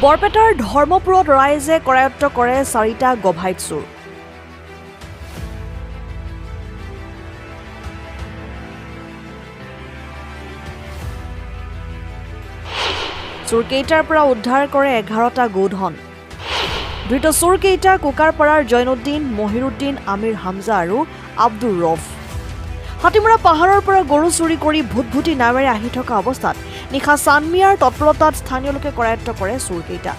বৰপেটাৰ ধৰ্মপুৰত ৰাইজে কৰায়ত্ব কৰে 4টা গভাইট চোৰ। চোৰকেইটাৰ পৰা উদ্ধাৰ কৰে 11টা গোধন। ধৃত চোৰকেইটা কুকাৰপাৰাৰ জৈনুদ্দিন, মহিৰুদ্দিন, আমিৰ হামজা আৰু আব্দুৰ ৰফ। হাতীমৰা পাহাৰৰ পৰা গৰু চুৰি কৰি ভুটভুটি নামেৰে আহি থকা অৱস্থাত নিশা চানমিয়াৰ তৎপৰতাত স্থানীয় লোকে কৰায়ত্ব কৰে চোৰকেইটা।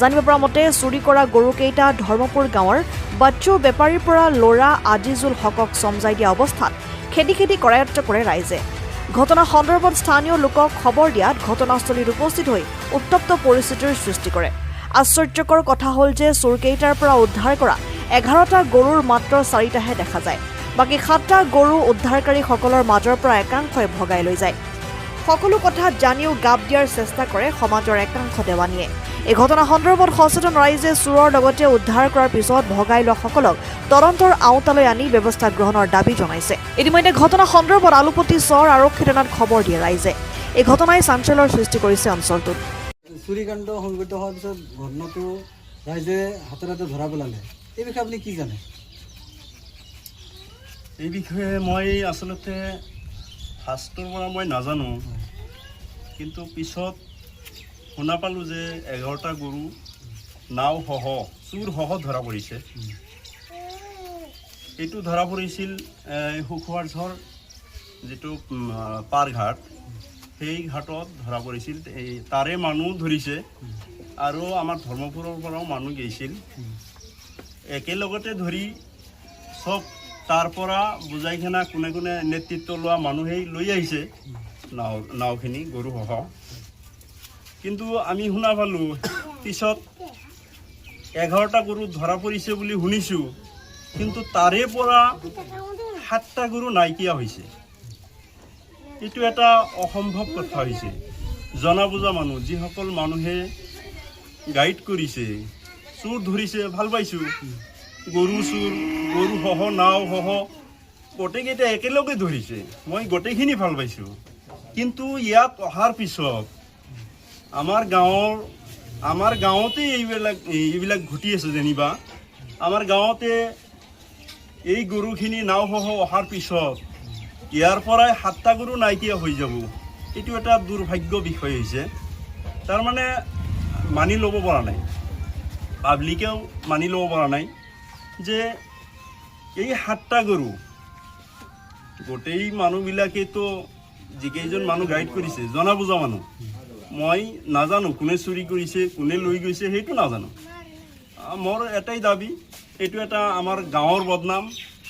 জানিব পৰা মতে চুৰি কৰা গৰুকেইটা ধৰ্মপুৰ গাঁৱৰ বাচ্চু বেপাৰীৰ পৰা ল'ৰা আজিজুল হকক চমজাই দিয়া অৱস্থাত খেদি খেদি কৰায়ত্ব কৰে ৰাইজে। ঘটনা সন্দৰ্ভত স্থানীয় লোকক খবৰ দিয়াত ঘটনাস্থলীত উপস্থিত হৈ উত্তপ্ত পৰিস্থিতিৰ সৃষ্টি কৰে। আশ্চৰ্যকৰ কথা হ'ল যে চোৰকেইটাৰ পৰা উদ্ধাৰ কৰা 11টা গৰুৰ মাত্ৰ 4টাহে দেখা যায়। বাকী 7টা গৰু উদ্ধাৰকাৰীসকলৰ মাজৰ পৰা একাংশই ভগাই লৈ যায়। সকলো কথা জানিও গাপ দিয়াৰ চেষ্টা কৰে সমাজৰ একাংশ দেৱানীয়ে। এই ঘটনা সন্দৰ্ভত সচেতন ৰাইজে চোৰৰ লগতে উদ্ধাৰ কৰাৰ পিছত ভগাই লোৱাসকলক তদন্তৰ আওতালৈ আনি ব্যৱস্থা গ্ৰহণৰ দাবী জনাইছে। ইতিমধ্যে ঘটনা সন্দৰ্ভত আলুপতি চৰ আৰক্ষী থানাত খবৰ দিয়ে ৰাইজে। এই ঘটনাই চাঞ্চল্যৰ সৃষ্টি কৰিছে অঞ্চলটোত। চুৰিকাণ্ড সংঘটিত হোৱাৰ পিছত ঘটনাটো ৰাইজে হাতে হাতে ধৰা পেলালে। এই বিষয়ে আপুনি কি জানে? এই বিষয়ে মই আচলতে ফাৰ্ষ্টৰ পৰা মই নাজানো, কিন্তু পিছত শুনা পালোঁ যে 11টা গৰু নাওসহ চোৰসহ ধৰা পৰিছে। এইটো ধৰা পৰিছিল সুখোৱাঝৰ যিটো পাৰঘাট, সেই ঘাটত ধৰা পৰিছিল। তাৰে মানুহ ধৰিছে আৰু আমাৰ ধৰ্মপুৰৰ পৰাও মানুহ গৈছিল। একেলগতে ধৰি চব তাৰ পৰা বুজাই কিনা কোনে কোনে নেতৃত্ব লোৱা মানুহেই লৈ আহিছে নাওখিনি গৰুসহ। কিন্তু আমি শুনা পালোঁ পিছত 11টা গৰু ধৰা পৰিছে বুলি শুনিছোঁ, কিন্তু তাৰে পৰা 7টা গৰু নাইকিয়া হৈছে। এইটো এটা অসম্ভৱ কথা হৈছে। জনা বুজা মানুহ, যিসকল মানুহে গাইড কৰিছে, চোৰ ধৰিছে, ভাল পাইছোঁ। গৰু চোৰ, গৰুসহ নাওসহ গোটেইকেইটা একেলগে ধৰিছে, মই গোটেইখিনি ভাল পাইছোঁ। কিন্তু ইয়াত অহাৰ পিছত আমাৰ গাঁৱতে এইবিলাক ঘটি আছে। যেনিবা আমাৰ গাঁৱতে এই গৰুখিনি নাওসহ অহাৰ পিছত ইয়াৰ পৰাই 7টা গৰু নাইকিয়া হৈ যাব। এইটো এটা দুৰ্ভাগ্য বিষয় হৈছে। তাৰমানে মানি ল'ব পৰা নাই, পাব্লিকেও মানি ল'ব পৰা নাই যে এই 7টা গৰু গোটেই মানুহবিলাকেতো যিকেইজন মানুহ গাইড কৰিছে, জনা বুজা মানুহ। মই নাজানো কোনে চুৰি কৰিছে, কোনে লৈ গৈছে, সেইটো নাজানো। মোৰ এটাই দাবী, এইটো এটা আমাৰ গাঁৱৰ বদনাম,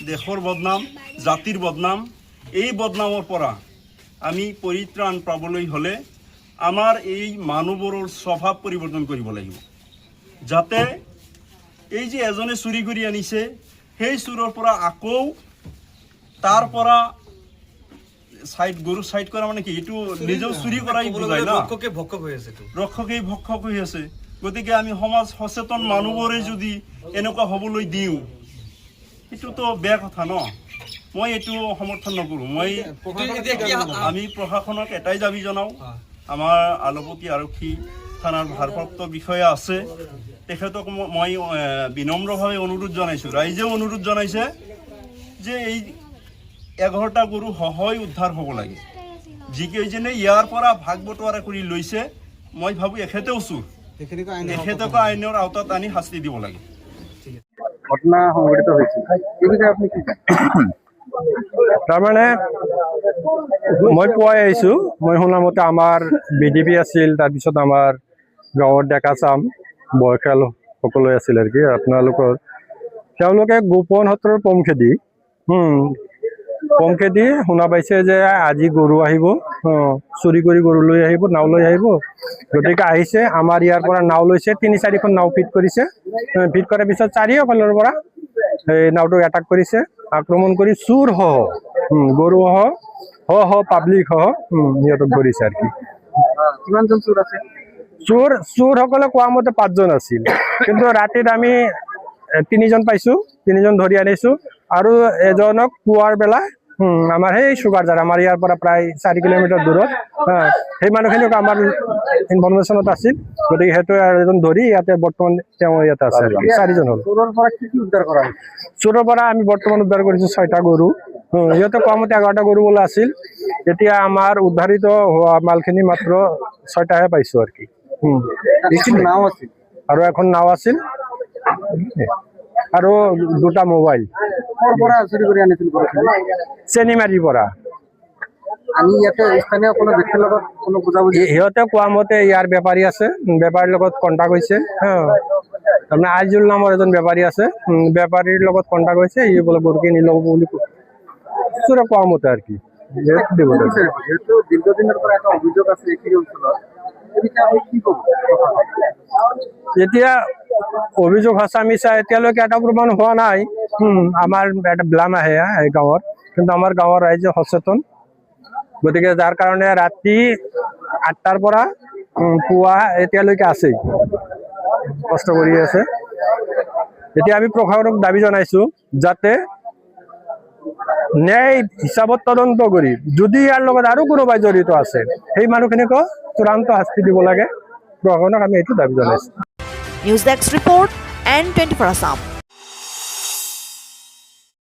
দেশৰ বদনাম, জাতিৰ বদনাম। এই বদনামৰ পৰা আমি পৰিত্ৰাণ পাবলৈ হ'লে আমাৰ এই মানুহবোৰৰ স্বভাৱ পৰিৱৰ্তন কৰিব লাগিব, যাতে এই যে এজনে চুৰি কৰি আনিছে সেই চোৰৰ পৰা আকৌ তাৰ পৰা গৰু চাইড কৰা মানে কি, এইটো নিজেও চুৰি কৰাই বুজায় না। ৰক্ষকেই ভক্ষক হৈ আছে। গতিকে আমি সমাজ সচেতন মানুহবোৰে যদি এনেকুৱা হ'বলৈ দিওঁ, এইটোতো বেয়া কথা ন। মই এইটো সমৰ্থন নকৰোঁ। আমি প্ৰশাসনক এটাই দাবী জনাওঁ, আমাৰ আলুপতি আৰক্ষী থানাৰ ভাৰপ্ৰাপ্ত বিষয়া আছে, তেখেতক মই বিনম্ৰভাৱে অনুৰোধ জনাইছোঁ, ৰাইজেও অনুৰোধ জনাইছে যে এই 11টা গৰু সহই উদ্ধাৰ হ'ব লাগে। যিকেইজনে ইয়াৰ পৰা ভাগ বতৰা কৰি লৈছে, মই ভাবোঁ এখেতেও চোৰ, এখেতকো আইনৰ আওতাত আনি শাস্তি দিব লাগে। ঘটনা সংঘটিত হৈছিল, এই বিষয়ে আপুনি কি জানে? তাৰমানে মই পুৱাই আহিছোঁ, মই শুনা মতে আমাৰ BDP আছিল, তাৰপিছত আমাৰ গাঁৱৰ ডেকা চাম বয়সীয়াল সকলোৱে আছিল আৰু কি আপোনালোকৰ। তেওঁলোকে গোপন সত্ৰৰ পমখেদি শুনা পাইছে যে আজি গৰু আহিব, চুৰি কৰি গৰু লৈ আহিব, নাও লৈ আহিব। গতিকে আহিছে, আমাৰ ইয়াৰ পৰা নাও লৈছে, 3-4খন নাও ফিট কৰিছে। ফিট কৰাৰ পিছত চাৰিওফালৰ পৰা এই নাওটোক এটাক কৰিছে, আক্ৰমণ কৰি চোৰ সহ গৰু সহ পাব্লিক সহ সিহঁতক ধৰিছে আৰু কি। কিমানজন চোৰ আছে? চোৰসকলে কোৱা মতে 5জন আছিল, কিন্তু ৰাতিত আমি 3জন পাইছোঁ, 3জন ধৰি আনিছোঁ আৰু এজনক পুৱাৰ বেলা আমাৰ সেই চুগাৰ যাৰ আমাৰ ইয়াৰ পৰা প্ৰায় 4 কিলোমিটাৰ দূৰত সেই মানুহখিনিক আমাৰ ইনফৰমেশ্যনত আছিল গতিকে সেইটো এজন ধৰি ইয়াতে বৰ্তমান তেওঁ ইয়াতে আছে 4জন হ'ল চোৰৰ পৰা কি উদ্ধাৰ কৰা হৈছে? চোৰৰ পৰা আমি বৰ্তমান উদ্ধাৰ কৰিছো 6টা গৰু সিহঁতে কোৱামতে 11টা গৰু বোলা আছিল এতিয়া আমাৰ উদ্ধাৰিত হোৱা মালখিনি মাত্ৰ 6টাহে পাইছো আৰু কি নাও আছিল আৰু এখন নাও আছিল আৰু 2টা মোবাইল ক'ৰ পৰা চুৰি কৰি আনিছিল গৰুখিনি? চেনিমাৰীৰ পৰা আমি ইয়াতে স্থানীয় কোনো ব্যক্তিৰ লগত কোনো বুজাবুজি সিহঁতে কোৱা মতে ইয়াৰ বেপাৰী আছে বেপাৰীৰ লগত কণ্টাক্ট হৈছে তাৰমানে আইজুল নামৰ এজন বেপাৰী আছে বেপাৰীৰ লগত কণ্টাক্ট হৈছে ই বোলে গৰুখিনি ল'ব বুলি চোৰে কোৱা মতে আৰু কি যিহেতু দীৰ্ঘদিনৰ পৰা এটা অভিযোগ আছে এইখিনি অঞ্চলত এই বিষয়ে আমি কি ক'ব? এতিয়া অভিযোগ সঁচা মিছা এতিয়ালৈকে এটা প্ৰমাণ হোৱা নাই আমাৰ এটা ব্লাম আহে এই গাঁৱত কিন্তু আমাৰ গাঁৱৰ ৰাইজে সচেতন গতিকে যাৰ কাৰণে ৰাতি 8টাৰ পৰা পুৱা এতিয়ালৈকে আছেই কষ্ট কৰি আছে এতিয়া আমি প্ৰশাসনক দাবী জনাইছো যাতে ন্যায় হিচাপত তদন্ত কৰি যদি ইয়াৰ লগত আৰু কোনোবাই জড়িত আছে সেই মানুহখিনিকো চূড়ান্ত শাস্তি দিব লাগে প্ৰশাসনক আমি এইটো দাবী জনাইছো news desk report N24 Assam।